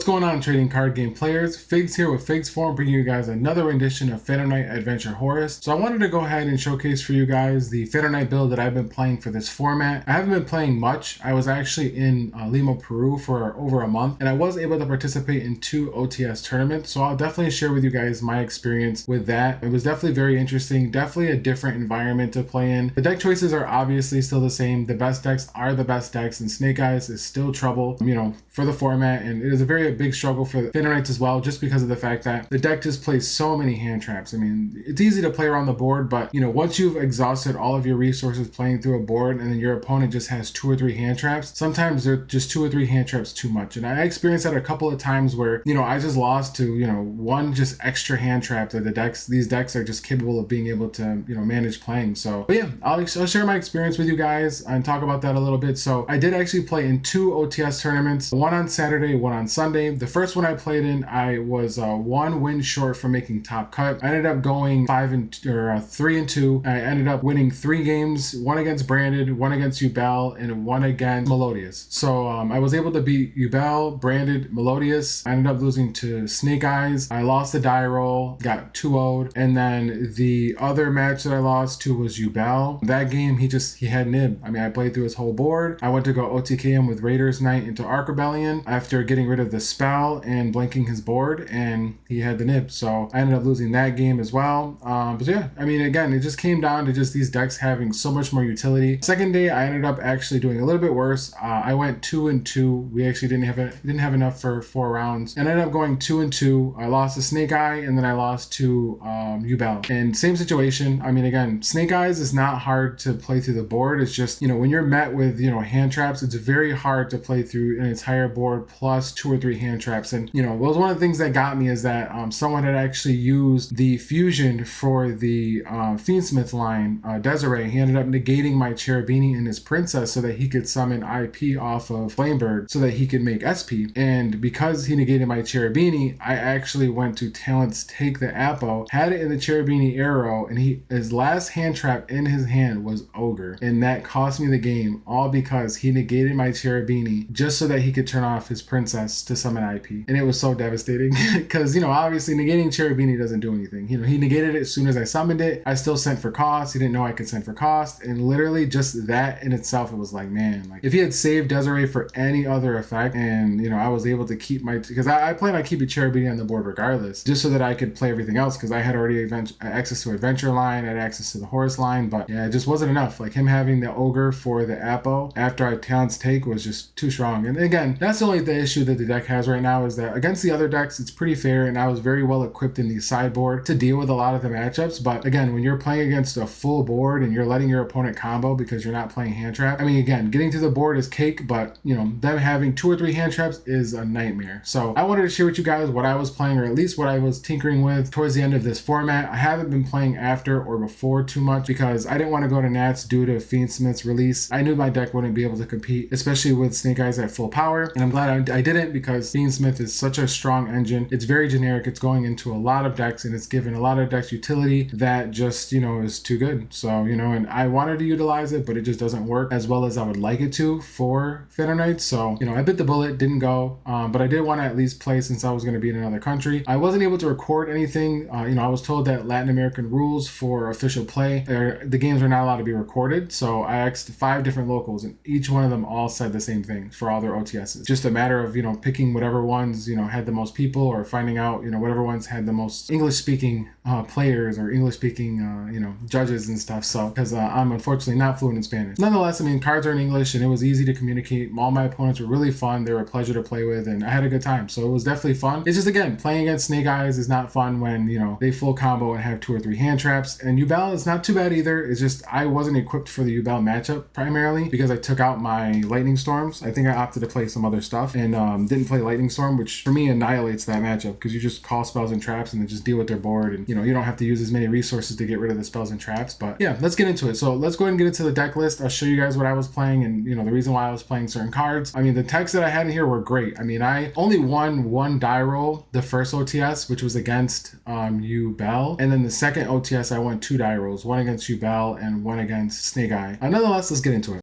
What's going on, trading card game players? Figs here with Figswarm, bringing you guys another rendition of Phantom Knight Adventure Horus. So I wanted to go ahead and showcase for you guys the Phantom Knight build that I've been playing for this format. I haven't been playing much. I was actually in Lima, Peru for over a month, and I was able to participate in 2 OTS tournaments. So I'll definitely share with you guys my experience with that. It was definitely very interesting, definitely a different environment to play in. The deck choices are obviously still the same. The best decks are the best decks, and Snake Eyes is still trouble, for the format, and it is a very big struggle for the Phantom Knights as well, just because of the fact that the deck just plays so many hand traps. I mean, it's easy to play around the board, but once you've exhausted all of your resources playing through a board and then your opponent just has 2 or 3 hand traps, sometimes they're just 2 or 3 hand traps too much. And I experienced that a couple of times where, I just lost to, one just extra hand trap that these decks are just capable of being able to, manage playing. So, but yeah, I'll share my experience with you guys and talk about that a little bit. So I did actually play in 2 OTS tournaments, one on Saturday, one on Sunday. The first one I played in, I was 1 win short from making top cut. I ended up going 3-2. I ended up winning 3 games, 1 against Branded, 1 against Yugioh, and 1 against Melodious. So I was able to beat Yugioh, Branded, Melodious. I ended up losing to Snake Eyes. I lost the die roll, got 2-0'd, and then the other match that I lost to was Yugioh. That game, he had nib. I mean, I played through his whole board. I went to go OTK him with Raiders Knight into Arc Rebellion after getting rid of the spell and blanking his board, and he had the nib. So I ended up losing that game as well. But yeah, I mean, again, it just came down to just these decks having so much more utility. Second day, I ended up actually doing a little bit worse. I went 2-2. We actually didn't have enough for 4 rounds, and I ended up going 2-2. I lost to Snake Eye, and then I lost to Yugioh. And same situation. I mean, again, Snake Eyes is not hard to play through the board. It's just, when you're met with, hand traps, it's very hard to play through an entire board plus 2 or 3 hand traps. And, it was one of the things that got me is that someone had actually used the fusion for the Fiendsmith line, Desiree. He ended up negating my Cherubini and his princess so that he could summon IP off of Flamebird so that he could make SP. And because he negated my Cherubini, I actually went to Talent's Take the Apo, had it in the Cherubini arrow, and his last hand trap in his hand was Ogre. And that cost me the game, all because he negated my Cherubini just so that he could turn off his princess to summon IP. And it was so devastating because, obviously negating Cherubini doesn't do anything. He negated it as soon as I summoned it. I still sent for cost. He didn't know I could send for cost. And literally just that in itself, it was like, man, like if he had saved Desiree for any other effect and, I was able to keep because I plan on keeping Cherubini on the board regardless, just so that I could play everything else because I had already access to Adventure line, I had access to the Horus line, but yeah, it just wasn't enough. Like him having the Ogre for the Apo after I Talent's Take was just too strong. And again, that's only the issue that the deck has right now is that against the other decks, it's pretty fair, and I was very well equipped in the sideboard to deal with a lot of the matchups. But again, when you're playing against a full board and you're letting your opponent combo because you're not playing hand trap, I mean, again, getting to the board is cake, but them having 2 or 3 hand traps is a nightmare. So I wanted to share with you guys what I was playing, or at least what I was tinkering with towards the end of this format. I haven't been playing after or before too much because I didn't want to go to Nats due to Fiendsmith's release. I knew my deck wouldn't be able to compete, especially with Snake Eyes at full power, and I'm glad I didn't because Fiendsmith is such a strong engine. It's very generic. It's going into a lot of decks, and it's given a lot of decks utility that just, is too good. So, and I wanted to utilize it, but it just doesn't work as well as I would like it to for Phantom Knights. So, I bit the bullet, didn't go, but I did want to at least play since I was going to be in another country. I wasn't able to record anything. I was told that Latin American rules for official play, the games are not allowed to be recorded. So I asked 5 different locals, and each one of them all said the same thing for all their OTSs. Just a matter of, picking whatever ones, had the most people, or finding out, whatever ones had the most English-speaking players or English-speaking, judges and stuff. So, because I'm unfortunately not fluent in Spanish. Nonetheless, I mean, cards are in English, and it was easy to communicate. All my opponents were really fun. They were a pleasure to play with, and I had a good time. So it was definitely fun. It's just, again, playing against Snake Eyes is not fun when, they full combo and have 2 or 3 hand traps. And Yugioh is not too bad either. It's just I wasn't equipped for the Yugioh matchup primarily because I took out my Lightning Storms. I think I opted to play some other stuff and didn't play Lightning Storm, which for me annihilates that matchup because you just call spells and traps and then just deal with their board, and you don't have to use as many resources to get rid of the spells and traps. But yeah, let's get into it. So let's go ahead and get into the deck list. I'll show you guys what I was playing and the reason why I was playing certain cards. I mean, the techs that I had in here were great. I mean, I only won 1 die roll the first OTS, which was against Yugioh, and then the second OTS I won 2 die rolls, 1 against Yugioh and 1 against Snake Eye. Nonetheless, let's get into it.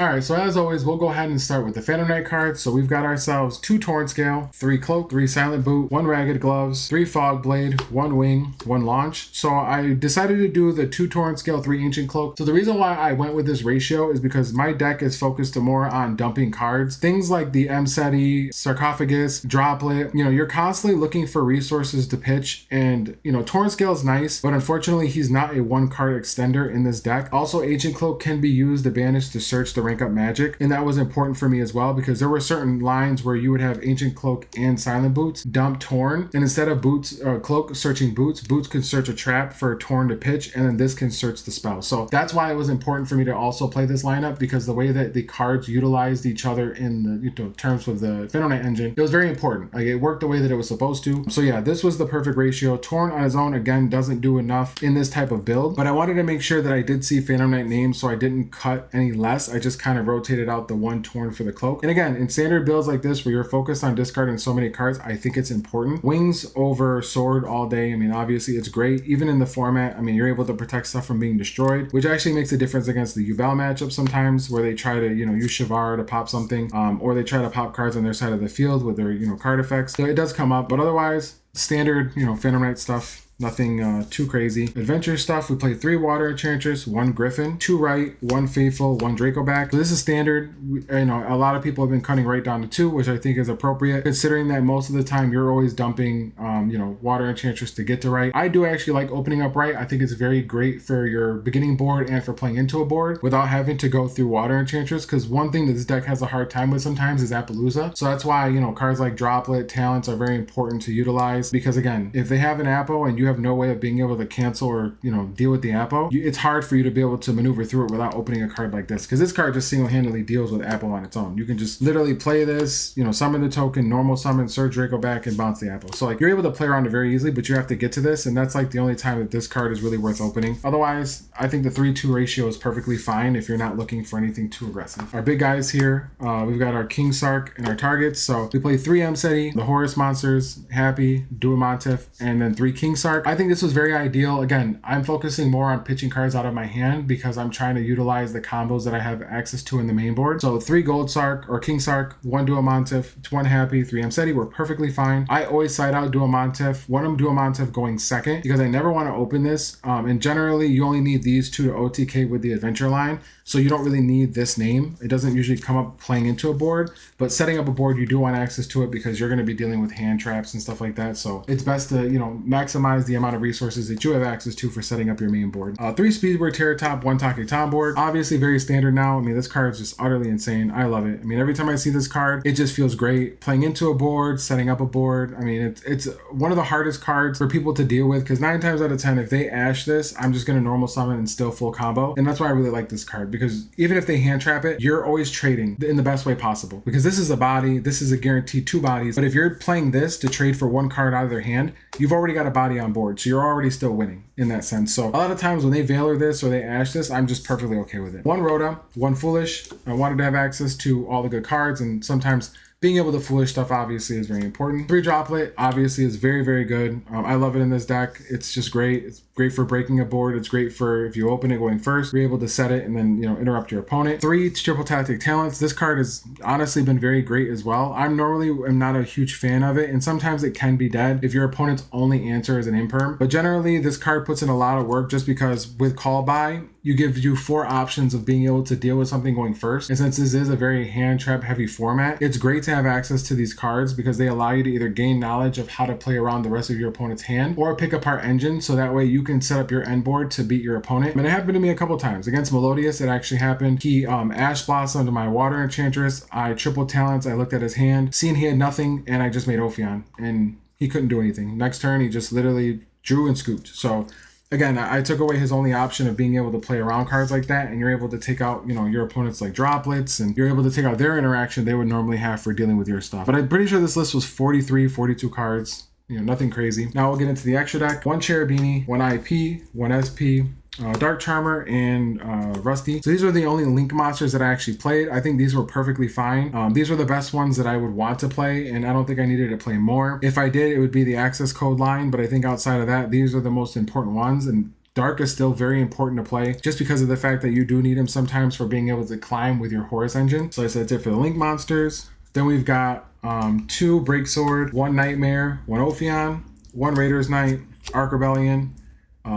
All Alright, so as always, we'll go ahead and start with the Phantom Knight cards. So we've got ourselves 2 Torn Scale, 3 Cloak, 3 Silent Boot, 1 Ragged Gloves, 3 Fog Blade, 1 Wing, 1 Launch. So I decided to do the 2 Torn Scale, 3 Ancient Cloak. So the reason why I went with this ratio is because my deck is focused more on dumping cards. Things like the Mseti, Sarcophagus, Droplet, you know, you're constantly looking for resources to pitch, and you know, Torn Scale is nice, but unfortunately he's not a 1 card extender in this deck. Also, Ancient Cloak can be used to banish to search the rank up magic, and that was important for me as well, because there were certain lines where you would have Ancient Cloak and Silent Boots dump Torn, and instead of Boots or Cloak searching Boots, Boots could search a trap for Torn to pitch, and then this can search the spell. So that's why it was important for me to also play this lineup, because the way that the cards utilized each other in the, you know, terms of the Phantom Knight engine, it was very important. Like, it worked the way that it was supposed to. So yeah, this was the perfect ratio. Torn on his own, again, doesn't do enough in this type of build, but I wanted to make sure that I did see Phantom Knight names, so I didn't cut any less. I just kind of rotated out the 1 Torn for the Cloak. And again, in standard builds like this where you're focused on discarding so many cards, I think it's important. Wings over Sword all day, I mean, obviously it's great. Even in the format, I mean, you're able to protect stuff from being destroyed, which actually makes a difference against the Yubel matchup sometimes, where they try to, you know, use Shavar to pop something, or they try to pop cards on their side of the field with their, you know, card effects. So it does come up, but otherwise, standard, you know, Phantom Knight stuff. Nothing too crazy. Adventure stuff, we play 3 Water Enchantress, 1 Griffin, 2 Right, 1 Faithful, 1 Dracoback. So this is standard. You know, a lot of people have been cutting right down to 2, which I think is appropriate, considering that most of the time you're always dumping, you know, Water Enchantress to get to Right. I do actually like opening up Right. I think it's very great for your beginning board and for playing into a board without having to go through Water Enchantress, because one thing that this deck has a hard time with sometimes is Appaloosa. So that's why, you know, cards like Droplet, Talents are very important to utilize, because again, if they have an Apple and you have no way of being able to cancel or, you know, deal with the Apple, it's hard for you to be able to maneuver through it without opening a card like this, because this card just single-handedly deals with Apple on its own. You can just literally play this, you know, summon the token, normal summon, search Draco back, and bounce the Apple. So like, you're able to play around it very easily, but you have to get to this, and that's like the only time that this card is really worth opening. Otherwise, I think the 3-2 ratio is perfectly fine if you're not looking for anything too aggressive. Our big guys here, we've got our King Sark and our targets. So we play 3 Mseti, the Horus monsters, Happy, Duamontif, and then 3 King Sark. I think this was very ideal. Again, I'm focusing more on pitching cards out of my hand because I'm trying to utilize the combos that I have access to in the main board. So 3 Gold Sark or King Sark, 1 Duamontif, 1 Happy, 3 Mseti were perfectly fine. I always side out Duamontif, 1 Duamontif going second, because I never want to open this. And generally, you only need these 2 to OTK with the adventure line. So you don't really need this name. It doesn't usually come up playing into a board, but setting up a board, you do want access to it because you're going to be dealing with hand traps and stuff like that. So it's best to, you know, maximize the amount of resources that you have access to for setting up your main board. 3 Speedboard Terror Top, 1 Take Tom board. Obviously very standard now. I mean, this card is just utterly insane. I love it. I mean, every time I see this card, it just feels great. Playing into a board, setting up a board. I mean, it's one of the hardest cards for people to deal with, because 9 times out of 10, if they ash this, I'm just going to normal summon and still full combo. And that's why I really like this card, because even if they hand trap it, you're always trading in the best way possible, because this is a body, this is a guaranteed 2 bodies. But if you're playing this to trade for 1 card out of their hand, you've already got a body on board, so you're already still winning in that sense. So a lot of times when they Veiler this or they ash this, I'm just perfectly okay with it. 1 Rhoda, 1 Foolish. I wanted to have access to all the good cards, and sometimes being able to foolish stuff obviously is very important. 3 Droplet obviously is very, very good. I love it in this deck. It's just great. It's great for breaking a board. It's great for if you open it going first, you're able to set it and then, you know, interrupt your opponent. 3 Triple Tactic Talents. This card has honestly been very great as well. I'm normally not a huge fan of it, and sometimes it can be dead if your opponent's only answer is an imperm. But generally, this card puts in a lot of work, just because with call by, you give you 4 options of being able to deal with something going first. And since this is a very hand trap heavy format, it's great to have access to these cards because they allow you to either gain knowledge of how to play around the rest of your opponent's hand or pick apart engine, so that way you can set up your end board to beat your opponent. And it happened to me a couple times. Against Melodius, it actually happened. He Ash Blossomed to my Water Enchantress. I triple talents. I looked at his hand, seen he had nothing, and I just made Ophion, and he couldn't do anything. Next turn, he just literally drew and scooped. So again, I took away his only option of being able to play around cards like that, and you're able to take out, you know, your opponent's like droplets, and you're able to take out their interaction they would normally have for dealing with your stuff. But I'm pretty sure this list was 43, 42 cards. You know, nothing crazy. Now we'll get into the extra deck. 1 Cherubini, 1 IP, 1 SP, Dark Charmer, and Rusty. So these are the only Link monsters that I actually played. I think these were perfectly fine. These were the best ones that I would want to play, and I don't think I needed to play more. If I did, it would be the access code line, but I think outside of that, these are the most important ones, and Dark is still very important to play just because of the fact that you do need him sometimes for being able to climb with your Horus engine. So I said that's it for the Link monsters. Then we've got 2 Breaksword, 1 Nightmare, 1 Ophion, 1 Raiders Knight, Ark Rebellion,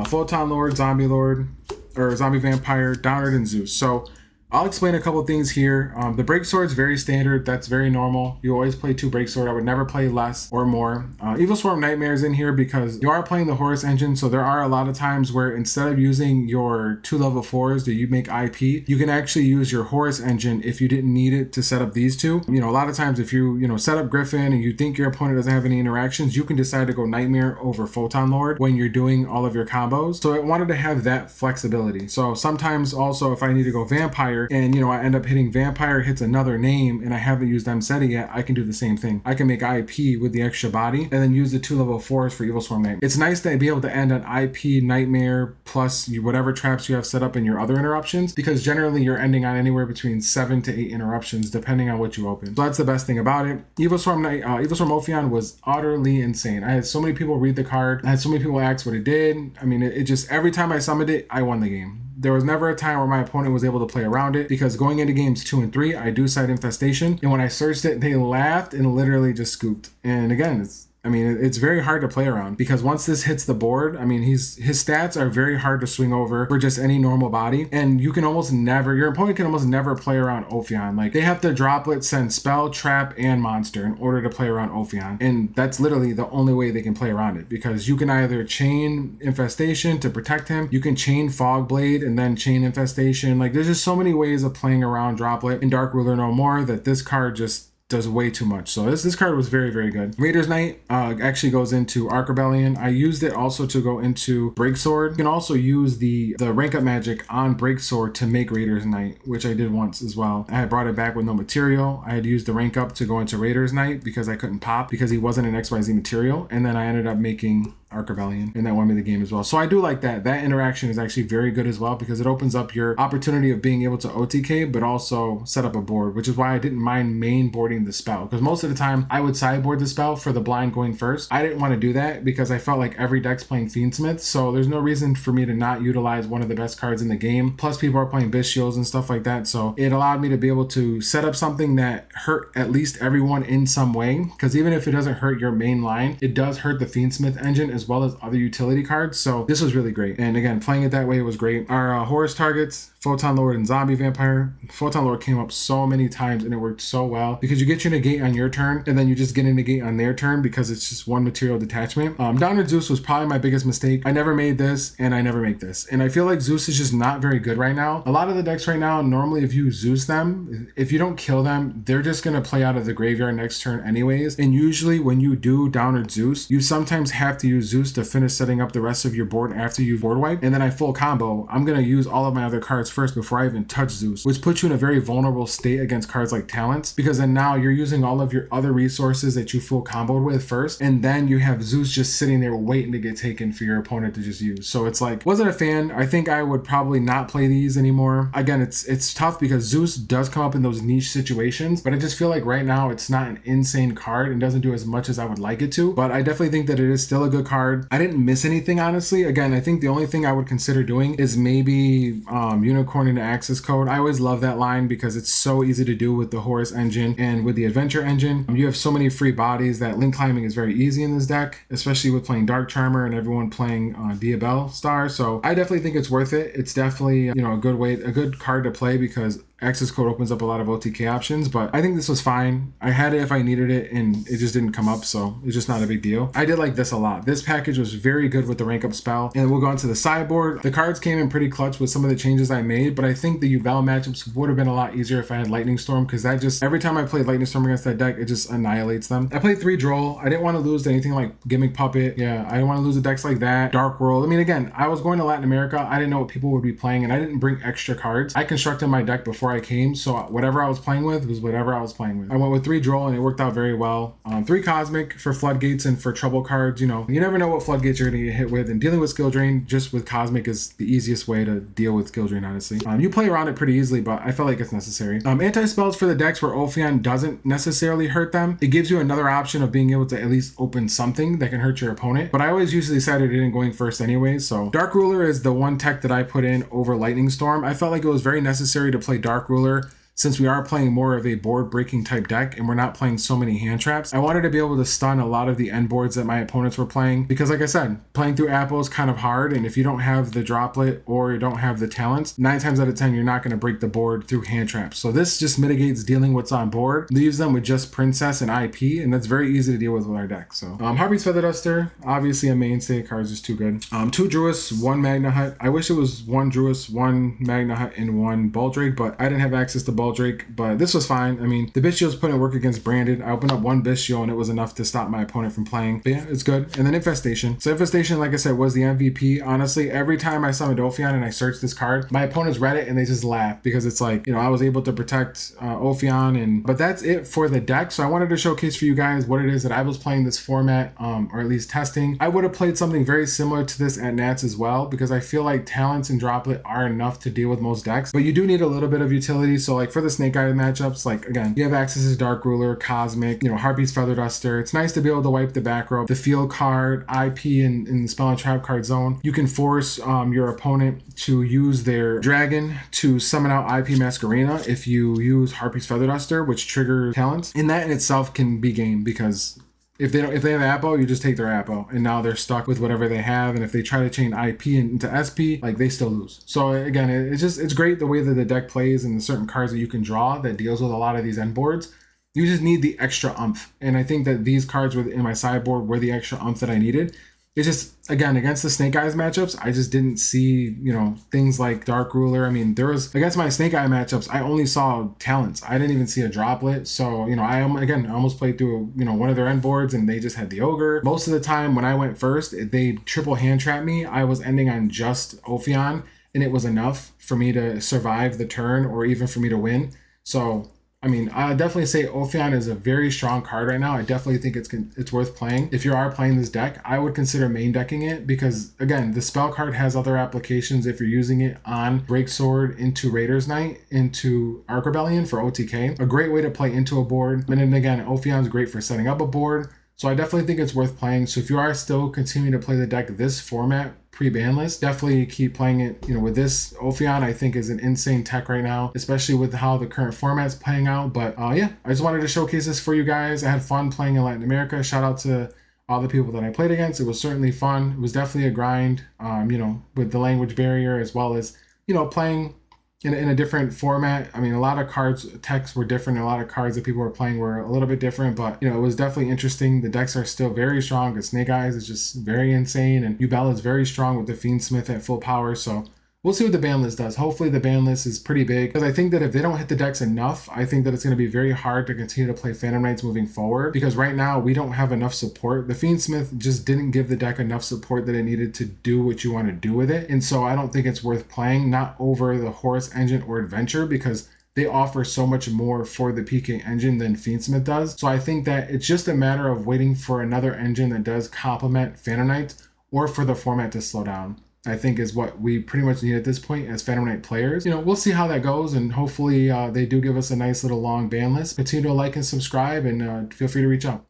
Photon Lord, Zombie Lord, or Zombie Vampire, Downard, and Zeus. So I'll explain a couple things here. The Breaksword's very standard. That's very normal. You always play 2 Breaksword. I would never play less or more. Evilswarm Nightmare's in here because you are playing the Horus engine, so there are a lot of times where instead of using your 2 level 4s that you make IP, you can actually use your Horus engine if you didn't need it to set up these 2. You know, a lot of times if you set up Griffin and you think your opponent doesn't have any interactions, you can decide to go Nightmare over Photon Lord when you're doing all of your combos. So I wanted to have that flexibility. So sometimes also if I need to go Vampire, and I end up hitting Vampire hits another name and I haven't used Mseti yet, I can do the same thing. I can make IP with the extra body and then use the 2 level 4s for Evilswarm Nightmare. It's nice to be able to end on IP, Nightmare, plus whatever traps you have set up in your other interruptions, because generally you're ending on anywhere between 7 to 8 interruptions depending on what you open. So that's the best thing about it. Evilswarm Ophion was utterly insane. I had so many people read the card. I had so many people ask what it did. I mean, it just, every time I summoned it, I won the game. There was never a time where my opponent was able to play around it, because going into games 2 and 3, I do cite Infestation, and when I searched it, they laughed and literally just scooped. And again, it's very hard to play around, because once this hits the board, his stats are very hard to swing over for just any normal body, and your opponent can almost never play around Ophion. Like, they have to droplet, send spell, trap, and monster in order to play around Ophion, and that's literally the only way they can play around it, because you can either chain Infestation to protect him, you can chain Fog Blade and then chain Infestation. Like, there's just so many ways of playing around Droplet and Dark Ruler No More that this card just does way too much. So this card was very, very good. Raiders Knight actually goes into Ark Rebellion. I used it also to go into Breaksword. You can also use the rank up magic on Breaksword to make Raiders Knight, which I did once as well. I had brought it back with no material. I had used the rank up to go into Raiders Knight because I couldn't pop because he wasn't an XYZ material, and then I ended up making Ark Rebellion, and that won me the game as well. So I do like that. That interaction is actually very good as well, because it opens up your opportunity of being able to OTK, but also set up a board, which is why I didn't mind main boarding the spell, because most of the time I would sideboard the spell for the blind going first. I didn't want to do that because I felt like every deck's playing Fiendsmith, so there's no reason for me to not utilize one of the best cards in the game. Plus people are playing Bestials and stuff like that, so it allowed me to be able to set up something that hurt at least everyone in some way, because even if it doesn't hurt your main line, it does hurt the Fiendsmith engine as well as other utility cards. So this was really great, and again, playing it that way was great. Our Horus targets, Photon Lord and Zombie Vampire. Photon Lord came up so many times and it worked so well, because you get your negate on your turn and then you just get a negate on their turn because it's just one material detachment. Downard Zeus was probably my biggest mistake. I never made this and I never make this, and I feel like Zeus is just not very good right now. A lot of the decks right now, normally if you Zeus them, if you don't kill them, they're just going to play out of the graveyard next turn anyways, and usually when you do Downard Zeus, you sometimes have to use Zeus to finish setting up the rest of your board after you board wipe, and then I full combo. I'm going to use all of my other cards first before I even touch Zeus, which puts you in a very vulnerable state against cards like Talents, because then now you're using all of your other resources that you full comboed with first, and then you have Zeus just sitting there waiting to get taken for your opponent to just use. So it's like, wasn't a fan. I think I would probably not play these anymore. Again, it's tough because Zeus does come up in those niche situations, but I just feel like right now it's not an insane card and doesn't do as much as I would like it to, but I definitely think that it is still a good card. I didn't miss anything, honestly. Again, I think the only thing I would consider doing is maybe unicorning the access code. I always love that line because it's so easy to do with the Horus engine and with the Adventure engine. You have so many free bodies that link climbing is very easy in this deck, especially with playing Dark Charmer and everyone playing Diabel Star. So I definitely think it's worth it. It's definitely, a good card to play because access code opens up a lot of OTK options, but I think this was fine. I had it if I needed it and it just didn't come up, so it's just not a big deal. I did like this a lot. This package was very good with the rank up spell, and we'll go on to the sideboard. The cards came in pretty clutch with some of the changes I made, but I think the Yubel matchups would have been a lot easier if I had Lightning Storm, because that just, every time I played Lightning Storm against that deck, it just annihilates them. I played 3 Droll. I didn't want to lose to anything like Gimmick Puppet. Yeah, I didn't want to lose to decks like that. Dark World. I mean, again, I was going to Latin America. I didn't know what people would be playing, and I didn't bring extra cards. I constructed my deck before before I came, so whatever I was playing with was whatever I was playing with. I went with 3 Droll and it worked out very well. 3 Cosmic for Floodgates and for trouble cards. You know, you never know what Floodgates you're gonna get hit with, and dealing with skill drain just with Cosmic is the easiest way to deal with skill drain, honestly. You play around it pretty easily, but I felt like it's necessary. Anti-spells for the decks where Ophion doesn't necessarily hurt them. It gives you another option of being able to at least open something that can hurt your opponent, but I always usually decided it in going first anyways. So Dark Ruler is the one tech that I put in over Lightning Storm. I felt like it was very necessary to play Dark Ruler since we are playing more of a board breaking type deck and we're not playing so many hand traps. I wanted to be able to stun a lot of the end boards that my opponents were playing, because like I said, playing through Apple is kind of hard, and if you don't have the droplet or you don't have the talents, 9 times out of 10 you're not going to break the board through hand traps. So this just mitigates dealing what's on board, leaves them with just Princess and IP, and that's very easy to deal with our deck. So Harpy's Feather Duster, obviously a mainstay. Cards is too good. 2 Druids, 1 Magna Hut. I wish it was 1 Druid, 1 Magna Hut, and 1 Baldrake, but I didn't have access to Baldrake, but this was fine. I mean, the Bishio's put in work against Branded. I opened up 1 Bishio and it was enough to stop my opponent from playing. But yeah, it's good. And then Infestation. So Infestation, like I said, was the MVP. Honestly, every time I summoned Ophion and I searched this card, my opponents read it and they just laughed, because it's like, you know, I was able to protect Ophion, but that's it for the deck. So I wanted to showcase for you guys what it is that I was playing this format, or at least testing. I would have played something very similar to this at Nats as well, because I feel like talents and droplet are enough to deal with most decks, but you do need a little bit of utility. So like for the Snake Eye matchups, like again, you have access to Dark Ruler, Cosmic, you know, Harpy's Feather Duster. It's nice to be able to wipe the back row, the field card, IP in the spell and trap card zone. You can force your opponent to use their dragon to summon out IP Masquerena if you use Harpy's Feather Duster, which triggers talents. And that in itself can be game, because if they have Apple, you just take their Apple, and now they're stuck with whatever they have. And if they try to chain IP into SP, like, they still lose. So again, it's great the way that the deck plays and the certain cards that you can draw that deals with a lot of these end boards. You just need the extra umph, and I think that these cards in my sideboard were the extra umph that I needed. It's just, again, against the Snake Eyes matchups, I just didn't see, you know, things like Dark Ruler. I mean, there was, against my Snake Eye matchups, I only saw talents. I didn't even see a droplet. So, you know, I almost played through, you know, one of their end boards and they just had the Ogre. Most of the time when I went first, they triple hand trapped me. I was ending on just Ophion, and it was enough for me to survive the turn or even for me to win. So, I mean, I definitely say Ophion is a very strong card right now. I definitely think it's worth playing. If you are playing this deck, I would consider main decking it, because again, the spell card has other applications if you're using it on Breaksword, into Raiders Night, into Arc Rebellion for OTK. A great way to play into a board. And then again, Ophion's great for setting up a board. So I definitely think it's worth playing. So if you are still continuing to play the deck this format pre-Banlist, definitely keep playing it. You know, with this, Ophion I think is an insane tech right now, especially with how the current format's playing out. But yeah, I just wanted to showcase this for you guys. I had fun playing in Latin America. Shout out to all the people that I played against. It was certainly fun. It was definitely a grind, you know, with the language barrier, as well as, you know, playing in a different format. I mean, a lot of cards, texts were different. A lot of cards that people were playing were a little bit different, but, you know, it was definitely interesting. The decks are still very strong, because Snake Eyes is just very insane, and Yubel is very strong with the Fiendsmith at full power. So we'll see what the ban list does. Hopefully the ban list is pretty big, because I think that if they don't hit the decks enough, I think that it's going to be very hard to continue to play Phantom Knights moving forward, because right now we don't have enough support. The Fiendsmith just didn't give the deck enough support that it needed to do what you want to do with it. And so I don't think it's worth playing, not over the Horus Engine or Adventure, because they offer so much more for the PK engine than Fiendsmith does. So I think that it's just a matter of waiting for another engine that does complement Phantom Knights, or for the format to slow down, I think is what we pretty much need at this point as Phantom Knight players. You know, we'll see how that goes, and hopefully they do give us a nice little long ban list. Continue to like and subscribe, and feel free to reach out.